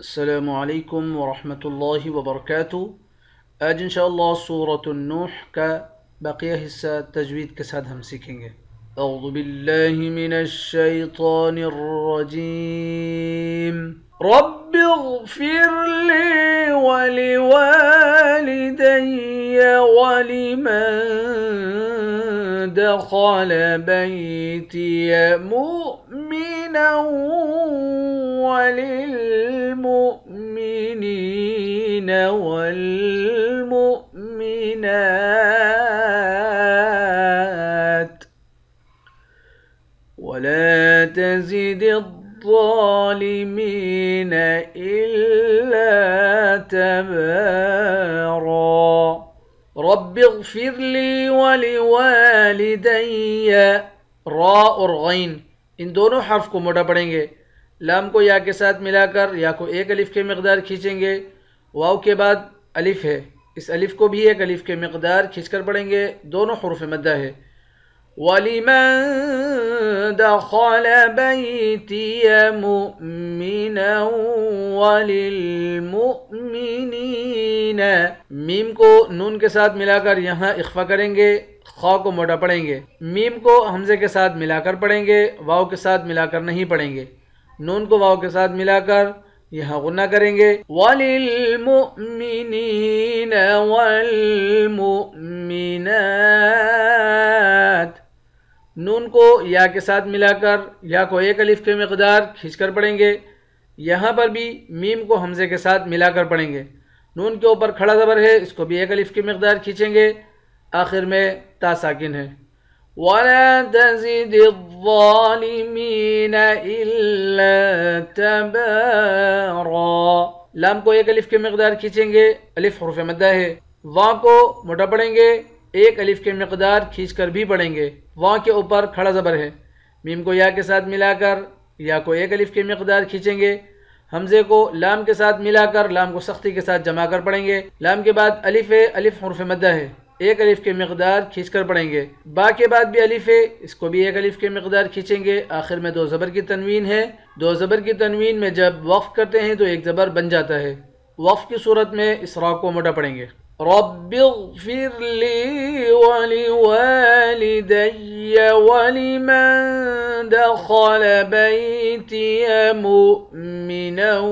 अस्सलामु अलैकुम वरहमतुल्लाहि वबरकातुहू। आज इंशाअल्लाह सूरत नूह का बाक़िया हिस्सा तजवीद के साथ हम सीखेंगे। औज़ु बिल्लाहि मिनश शैतानिर रजीम। रब्बिग़फ़िरली वलिवालिदैया वलिमन दख़ल बैतिया मुअ्मिनन वलिलमुअ्मिनीन वल्मुअ्मिनात वला तज़िदिज़्ज़ालिमीन इल्ला तबारा। रब्बिग़फ़िरली वलिवालिदैया, रा और गैन इन दोनों हर्फ को मोटा पढ़ेंगे। लाम को या के साथ मिलाकर या को एक अलिफ के मिक़दार खींचेंगे। वाव के बाद अलिफ है, इस अलिफ को भी एक अलिफ के मिक़दार खींचकर पढ़ेंगे। दोनों हुरूफ़ मद्दा है। वलिमन दख़ल बैतिया मुअ्मिनन वलिलमुअ्मिनीन, मीम को नून के साथ मिलाकर यहाँ इख्फ़ा करेंगे। खा को मोटा पढ़ेंगे। मीम को हमज़े के साथ मिलाकर पढ़ेंगे, वाव के साथ मिलाकर नहीं पढ़ेंगे। नून को वाव के साथ मिलाकर यहाँ गुन्ना करेंगे। वलिलमुअ्मिनीन वल्मुअ्मिनात, नून को या के साथ मिलाकर या को एक अलिफ के मिक़दार खींचकर पढ़ेंगे। यहाँ पर भी मीम को हमज़े के साथ मिलाकर पढ़ेंगे। नून के ऊपर खड़ा ज़बर है, इसको भी एक अलिफ के मिक़दार खींचेंगे। आखिर में ता साकिन है। वला तज़िदिज़्ज़ालिमीन इल्ला तबारा, लाम को एक अलिफ के मिक़दार खींचेंगे। अलिफ हुरूफ़ मद्दा है। वा को मोटा पढ़ेंगे, एक अलिफ के मिक़दार खींचकर भी पढ़ेंगे। वा के ऊपर खड़ा ज़बर है। मीम को या के साथ मिलाकर या को एक अलिफ के मिक़दार खींचेंगे। हमज़े को लाम के साथ मिलाकर लाम को सख्ती के साथ जमा कर पढ़ेंगे। लाम के बाद अलिफ है, अलिफ हुरूफ़ मद्दा है, एक अलिफ के मिक़दार खींचकर पढ़ेंगे। बा के बाद भी अलिफ है, इसको भी एक अलिफ के मिक़दार खींचेंगे। आखिर में दो ज़बर की तनवीन है। दो ज़बर की तनवीन में जब वक़्फ़ करते हैं तो एक ज़बर बन जाता है। वक़्फ़ की सूरत में इस रा को मोटा पढ़ेंगे। रब्बिग़फ़िरली वलिवालिदैया वलिमन दख़ल बैतिया मुअ्मिनन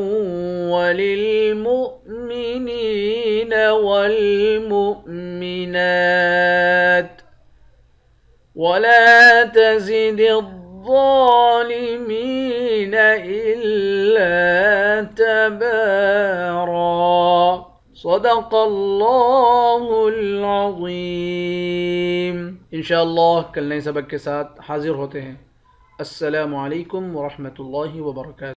वलिलमुअ्मिनीन वल्मुअ्मिनात वला तज़िदिज़्ज़ालिमीन इल्ला तबारा। सदक़ल्लाहुल अज़ीम। इंशाअल्लाह कल नए सबक के साथ हाज़िर होते हैं। अस्सलामु अलैकुम वरहमतुल्लाहि वबरकातुहू।